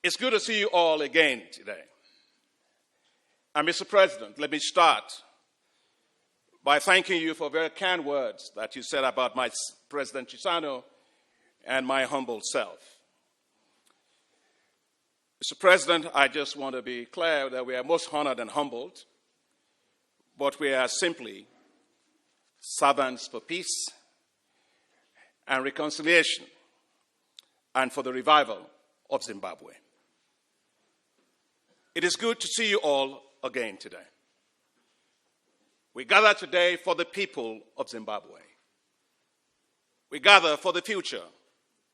It's good to see you all again today. And Mr. President, let me start by thanking you for very kind words that you said about my President Chissano and my humble self. Mr. President, I just want to be clear that we are most honored and humbled, but we are simply servants for peace and reconciliation and for the revival of Zimbabwe. It is good to see you all again today. We gather today for the people of Zimbabwe. We gather for the future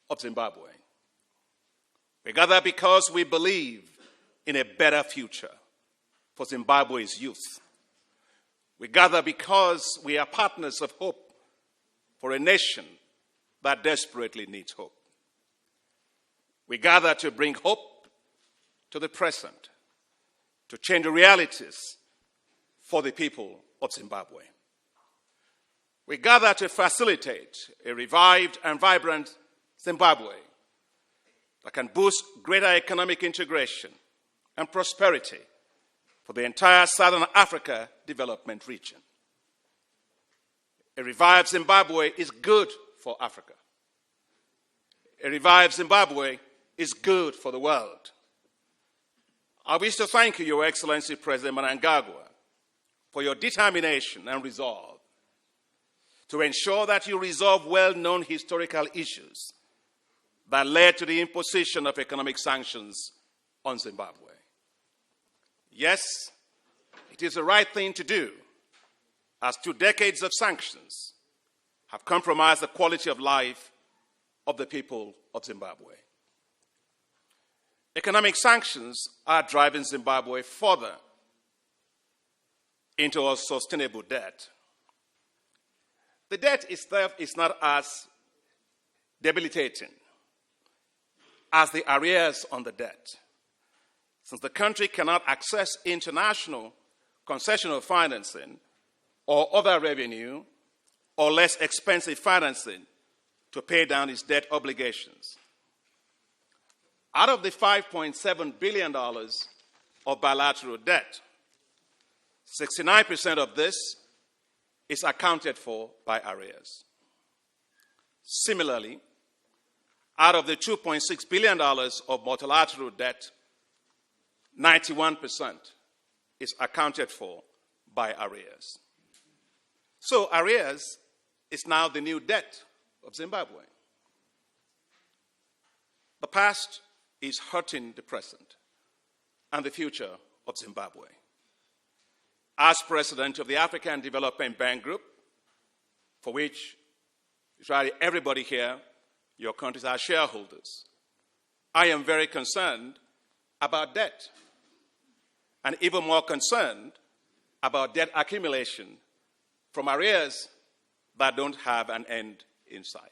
of Zimbabwe. We gather because we believe in a better future for Zimbabwe's youth. We gather because we are partners of hope for a nation that desperately needs hope. We gather to bring hope to the present, to change the realities for the people of Zimbabwe. We gather to facilitate a revived and vibrant Zimbabwe that can boost greater economic integration and prosperity for the entire Southern Africa development region. A revived Zimbabwe is good for Africa. A revived Zimbabwe is good for the world. I wish to thank you, Your Excellency President Mnangagwa, for your determination and resolve to ensure that you resolve well-known historical issues that led to the imposition of economic sanctions on Zimbabwe. Yes, it is the right thing to do, as 2 decades of sanctions have compromised the quality of life of the people of Zimbabwe. Economic sanctions are driving Zimbabwe further into unsustainable debt. The debt itself is not as debilitating as the arrears on the debt, since the country cannot access international concessional financing or other revenue or less expensive financing to pay down its debt obligations. Out of the $5.7 billion of bilateral debt, 69% of this is accounted for by arrears. Similarly, out of the $2.6 billion of multilateral debt, 91% is accounted for by arrears. So arrears is now the new debt of Zimbabwe. The past is hurting the present and the future of Zimbabwe. As president of the African Development Bank Group, for which usually everybody here, your countries are shareholders, I am very concerned about debt, and even more concerned about debt accumulation from arrears that don't have an end in sight.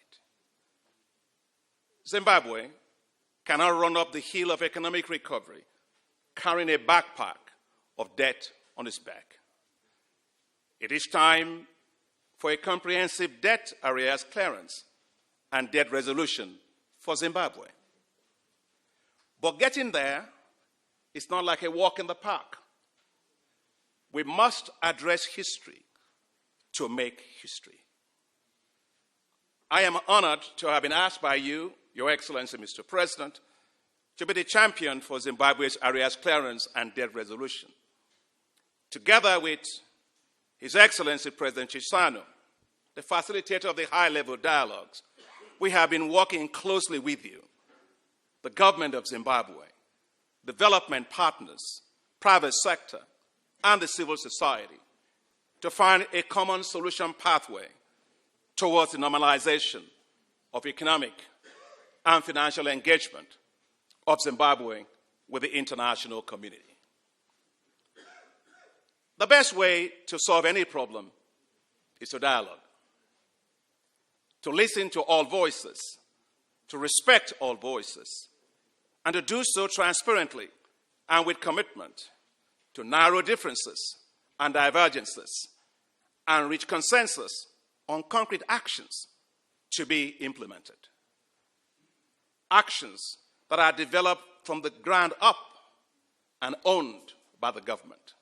Zimbabwe cannot run up the hill of economic recovery carrying a backpack of debt on its back. It is time for a comprehensive debt arrears clearance and debt resolution for Zimbabwe. But getting there is not like a walk in the park. We must address history to make history. I am honored to have been asked by you, Your Excellency, Mr. President, to be the champion for Zimbabwe's arrears clearance and debt resolution. Together with His Excellency President Chissano, the facilitator of the high-level dialogues, we have been working closely with you, the government of Zimbabwe, development partners, private sector, and the civil society to find a common solution pathway towards the normalization of economic and financial engagement of Zimbabwe with the international community. The best way to solve any problem is to dialogue, to listen to all voices, to respect all voices, and to do so transparently and with commitment to narrow differences and divergences and reach consensus on concrete actions to be implemented. Actions that are developed from the ground up and owned by the government.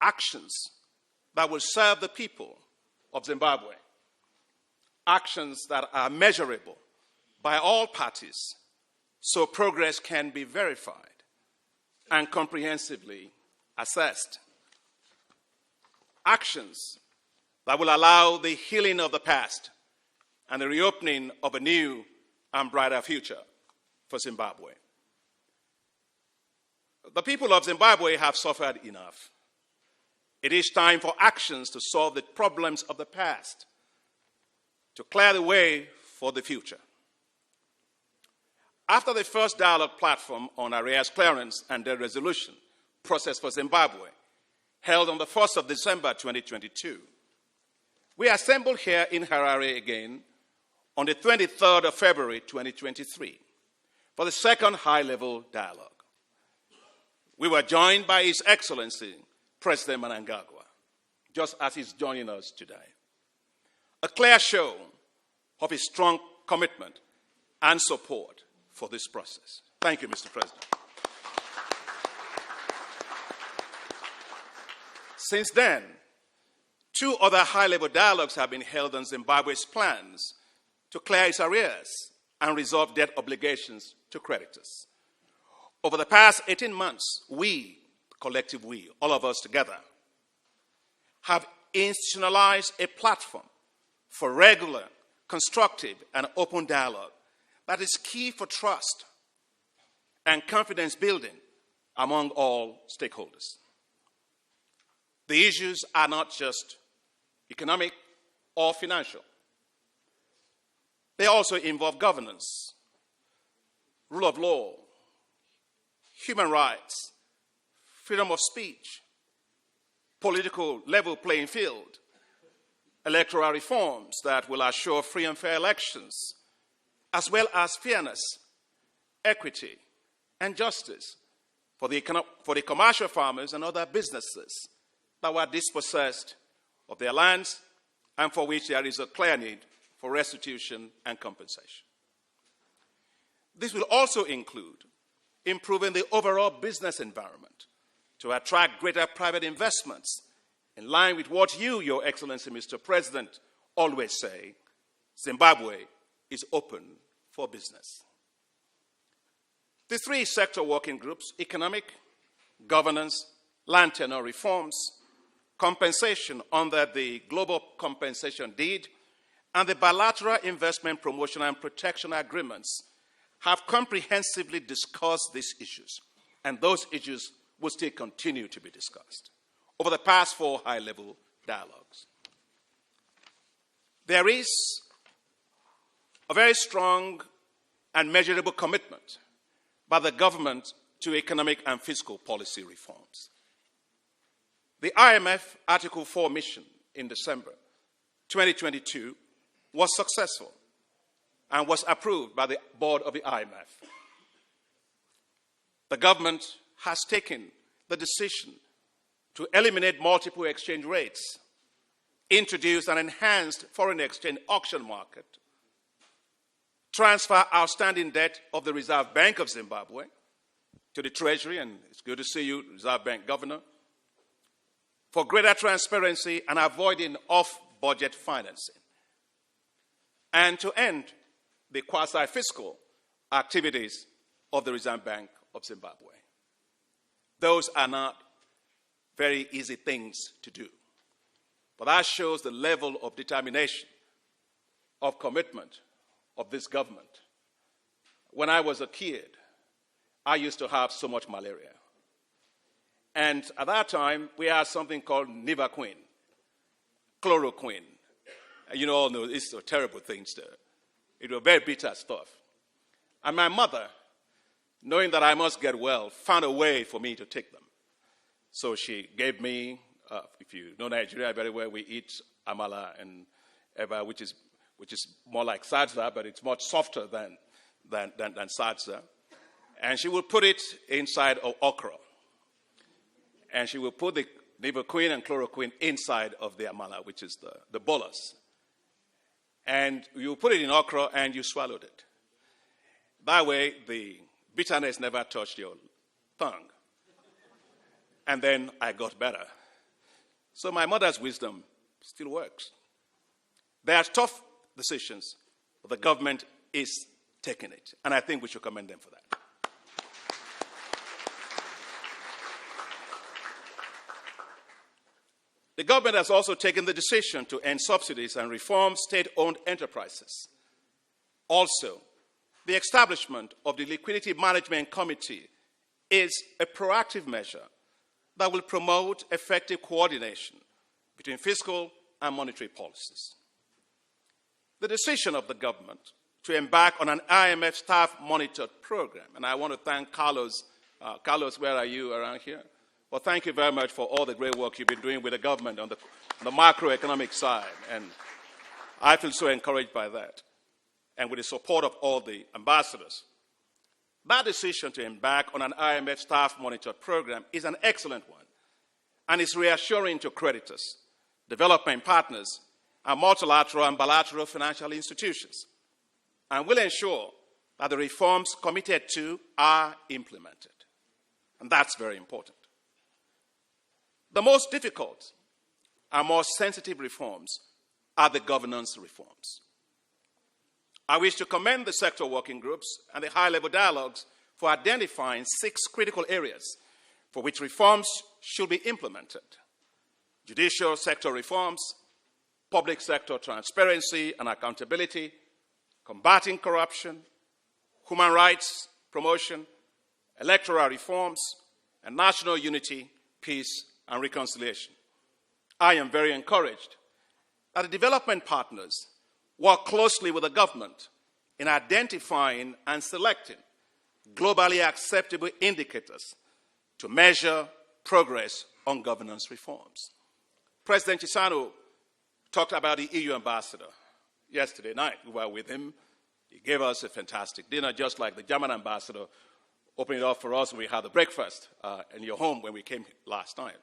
Actions that will serve the people of Zimbabwe. Actions that are measurable by all parties so progress can be verified and comprehensively assessed. Actions that will allow the healing of the past and the reopening of a new and brighter future for Zimbabwe. The people of Zimbabwe have suffered enough. It is time for actions to solve the problems of the past, to clear the way for the future. After the first dialogue platform on arrears clearance and debt resolution process for Zimbabwe, held on the 1st of December 2022, we assembled here in Harare again on the 23rd of February 2023 for the second high-level dialogue. We were joined by His Excellency President Mnangagwa, just as he's joining us today. A clear show of his strong commitment and support for this process. Thank you, Mr. President. Since then, 2 other high-level dialogues have been held on Zimbabwe's plans to clear its arrears and resolve debt obligations to creditors. Over the past 18 months, we, collective we, all of us together, have institutionalized a platform for regular, constructive, and open dialogue that is key for trust and confidence building among all stakeholders. The issues are not just economic or financial. They also involve governance, rule of law, human rights, freedom of speech, political level playing field, electoral reforms that will assure free and fair elections, as well as fairness, equity, and justice for the commercial farmers and other businesses that were dispossessed of their lands and for which there is a clear need for restitution and compensation. This will also include improving the overall business environment to attract greater private investments in line with what you, Your Excellency, Mr. President, always say: Zimbabwe is open for business. The 3 sector working groups, economic, governance, land tenure reforms, compensation under the Global Compensation Deed, and the bilateral investment promotion and protection agreements, have comprehensively discussed these issues, and those issues will still continue to be discussed over the past 4 high-level dialogues. There is a very strong and measurable commitment by the government to economic and fiscal policy reforms. The IMF Article 4 mission in December 2022 was successful and was approved by the board of the IMF. The government has taken the decision to eliminate multiple exchange rates, introduce an enhanced foreign exchange auction market, transfer outstanding debt of the Reserve Bank of Zimbabwe to the Treasury, and it's good to see you, Reserve Bank Governor, for greater transparency and avoiding off-budget financing, and to end the quasi-fiscal activities of the Reserve Bank of Zimbabwe. Those are not very easy things to do, but that shows the level of determination, of commitment of this government. When I was a kid, I used to have so much malaria. And at that time, we had something called Nivaquine, chloroquine. And you all know these are terrible things. It was very bitter stuff. And my mother, knowing that I must get well, found a way for me to take them. So she gave me, if you know Nigeria very well, we eat amala and eba, which is more like sadza, but it's much softer than sadza. And she would put it inside of okra. And she would put the Nivaquine and chloroquine inside of the amala, which is the bolus. And you put it in okra and you swallowed it. That way, the Bitterness never touched your tongue. And then I got better. So my mother's wisdom still works. There are tough decisions, but the government is taking it. And I think we should commend them for that. The government has also taken the decision to end subsidies and reform state-owned enterprises. Also, the establishment of the Liquidity Management Committee is a proactive measure that will promote effective coordination between fiscal and monetary policies. The decision of the government to embark on an IMF staff-monitored program, and I want to thank Carlos. Carlos, where are you around here? Well, thank you very much for all the great work you've been doing with the government on the macroeconomic side, and I feel so encouraged by that, and with the support of all the ambassadors. That decision to embark on an IMF staff-monitored program is an excellent one, and is reassuring to creditors, development partners, and multilateral and bilateral financial institutions, and will ensure that the reforms committed to are implemented. And that's very important. The most difficult and more sensitive reforms are the governance reforms. I wish to commend the sector working groups and the high-level dialogues for identifying 6 critical areas for which reforms should be implemented: judicial sector reforms, public sector transparency and accountability, combating corruption, human rights promotion, electoral reforms, and national unity, peace, and reconciliation. I am very encouraged that the development partners work closely with the government in identifying and selecting globally acceptable indicators to measure progress on governance reforms. President Chisano talked about the EU ambassador yesterday night. We were with him. He gave us a fantastic dinner, just like the German ambassador opened it up for us when we had the breakfast in your home when we came last night.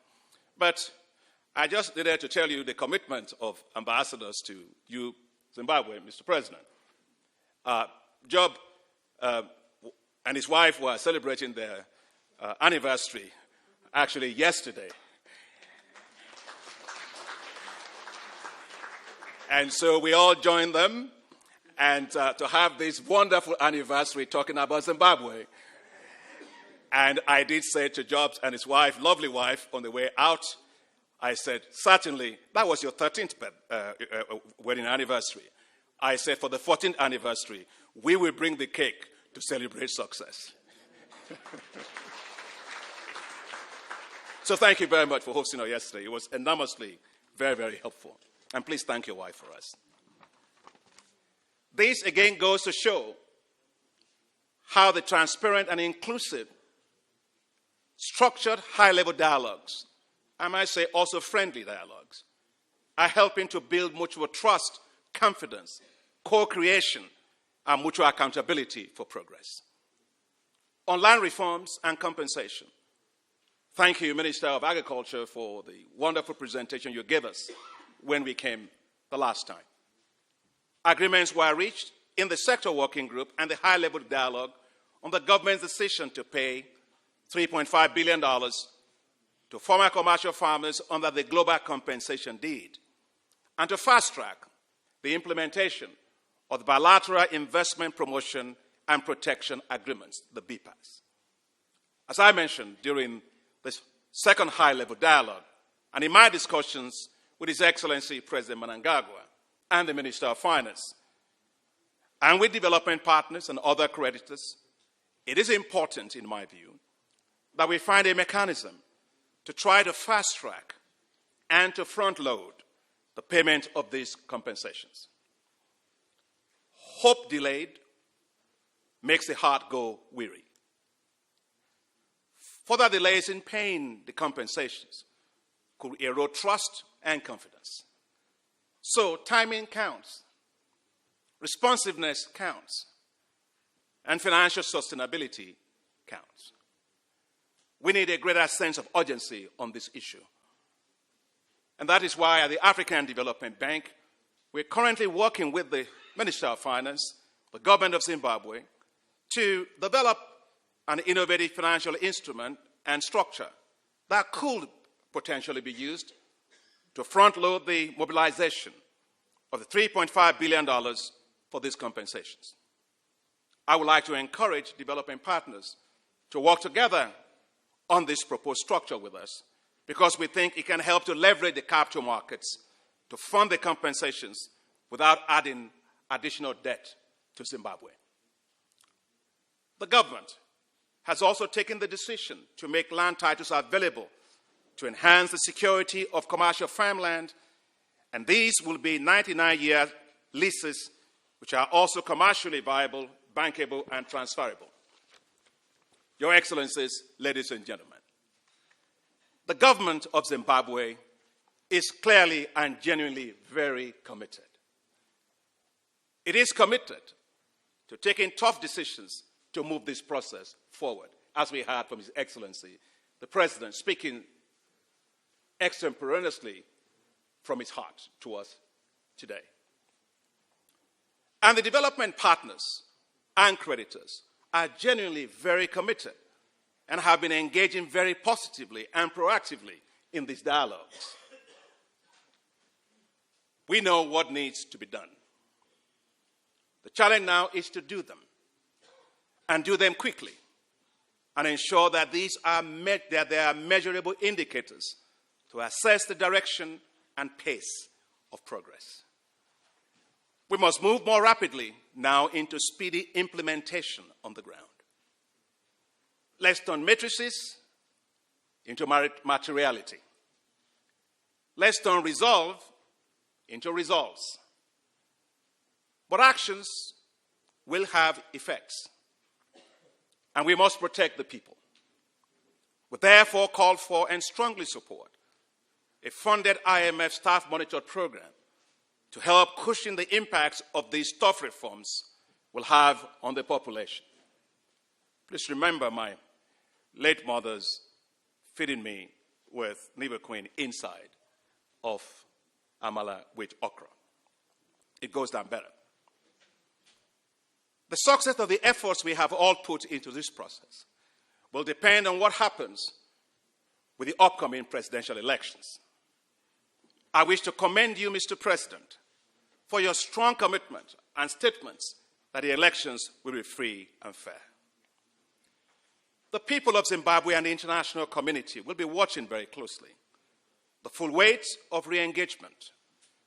But I just needed to tell you the commitment of ambassadors to you, Zimbabwe, Mr. President. Job and his wife were celebrating their anniversary, actually yesterday. And so we all joined them, and to have this wonderful anniversary talking about Zimbabwe. And I did say to Jobs and his wife, lovely wife, on the way out, I said, certainly, that was your 13th wedding anniversary. I said, for the 14th anniversary, we will bring the cake to celebrate success. So thank you very much for hosting us yesterday. It was enormously very, very helpful. And please thank your wife for us. This again goes to show how the transparent and inclusive, structured high-level dialogues, I might say also friendly dialogues, are helping to build mutual trust, confidence, co-creation, and mutual accountability for progress. On land reforms and compensation, thank you, Minister of Agriculture, for the wonderful presentation you gave us when we came the last time. Agreements were reached in the sector working group and the high-level dialogue on the government's decision to pay $3.5 billion to former commercial farmers under the Global Compensation Deed, and to fast-track the implementation of the Bilateral Investment Promotion and Protection Agreements, the BIPAs. As I mentioned during this second high-level dialogue, and in my discussions with His Excellency President Mnangagwa and the Minister of Finance, and with development partners and other creditors, it is important, in my view, that we find a mechanism to try to fast-track and to front-load the payment of these compensations. Hope delayed makes the heart go weary. Further delays in paying the compensations could erode trust and confidence. So timing counts, responsiveness counts, and financial sustainability counts. We need a greater sense of urgency on this issue. And that is why at the African Development Bank, we're currently working with the Minister of Finance, the government of Zimbabwe, to develop an innovative financial instrument and structure that could potentially be used to front-load the mobilization of the $3.5 billion for these compensations. I would like to encourage developing partners to work together on this proposed structure with us because we think it can help to leverage the capital markets to fund the compensations without adding additional debt to Zimbabwe. The government has also taken the decision to make land titles available to enhance the security of commercial farmland, and these will be 99-year leases which are also commercially viable, bankable, and transferable. Your Excellencies, ladies and gentlemen, the government of Zimbabwe is clearly and genuinely very committed. It is committed to taking tough decisions to move this process forward, as we heard from His Excellency, the President, speaking extemporaneously from his heart to us today. And the development partners and creditors are genuinely very committed and have been engaging very positively and proactively in these dialogues. We know what needs to be done. The challenge now is to do them, and do them quickly, and ensure that there are measurable indicators to assess the direction and pace of progress. We must move more rapidly now into speedy implementation on the ground. Let's turn matrices into materiality. Let's turn resolve into results. But actions will have effects, and we must protect the people. We therefore call for and strongly support a funded IMF staff-monitored program to help cushion the impacts of these tough reforms will have on the population. Please remember my late mother's feeding me with liver queen inside of amala with okra. It goes down better. The success of the efforts we have all put into this process will depend on what happens with the upcoming presidential elections. I wish to commend you, Mr. President, for your strong commitment and statements that the elections will be free and fair. The people of Zimbabwe and the international community will be watching very closely. The full weight of re-engagement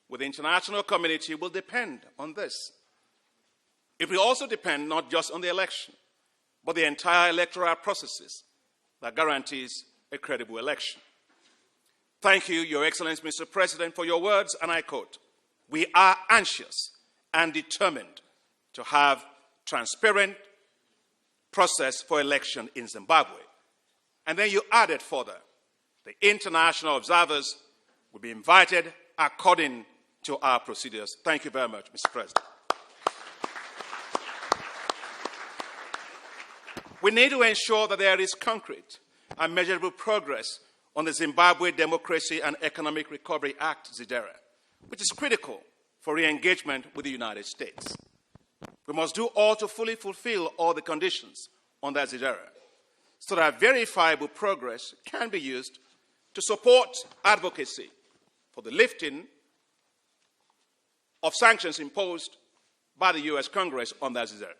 with the international community will depend on this. It will also depend not just on the election, but the entire electoral processes that guarantees a credible election. Thank you, Your Excellency, Mr. President, for your words, and I quote, "We are anxious and determined to have transparent process for election in Zimbabwe." And then you added further, the international observers will be invited according to our procedures. Thank you very much, Mr. President. We need to ensure that there is concrete and measurable progress on the Zimbabwe Democracy and Economic Recovery Act, ZIDERA, which is critical for re-engagement with the United States. We must do all to fully fulfill all the conditions on that ZIDERA so that verifiable progress can be used to support advocacy for the lifting of sanctions imposed by the U.S. Congress on that ZIDERA.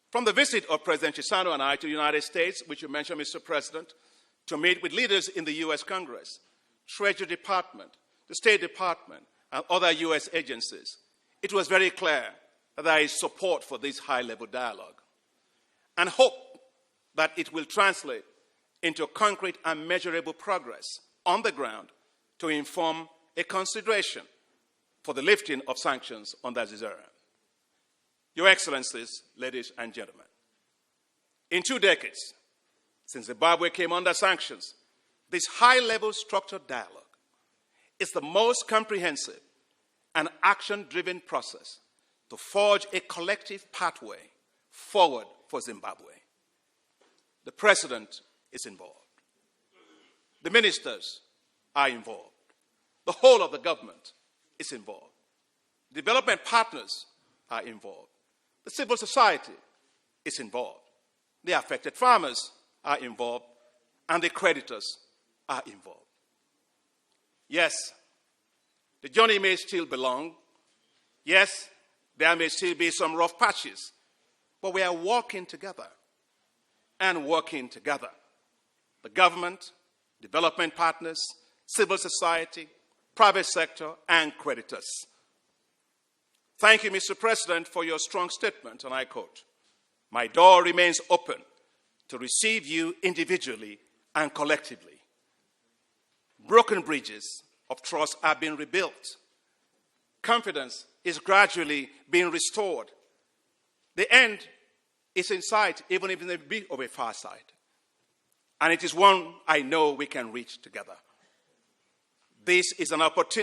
From the visit of President Chisano and I to the United States, which you mentioned, Mr. President, to meet with leaders in the U.S. Congress, Treasury Department, the State Department, and other U.S. agencies, it was very clear that there is support for this high-level dialogue, and hope that it will translate into concrete and measurable progress on the ground to inform a consideration for the lifting of sanctions on that ZIDERA. Your Excellencies, ladies and gentlemen, in 2 decades since Zimbabwe came under sanctions, this high-level structured dialogue is the most comprehensive and action-driven process to forge a collective pathway forward for Zimbabwe. The President is involved. The ministers are involved. The whole of the government is involved. Development partners are involved. The civil society is involved. the affected farmers are involved, and the creditors are involved. Yes, the journey may still be long. Yes, there may still be some rough patches, but we are walking together and working together. The government, development partners, civil society, private sector, and creditors. Thank you, Mr. President, for your strong statement, and I quote, "My door remains open to receive you individually and collectively. Broken bridges of trust are being rebuilt. Confidence is gradually being restored. The end is in sight, even if it may be of a far sight. And it is one I know we can reach together. This is an opportunity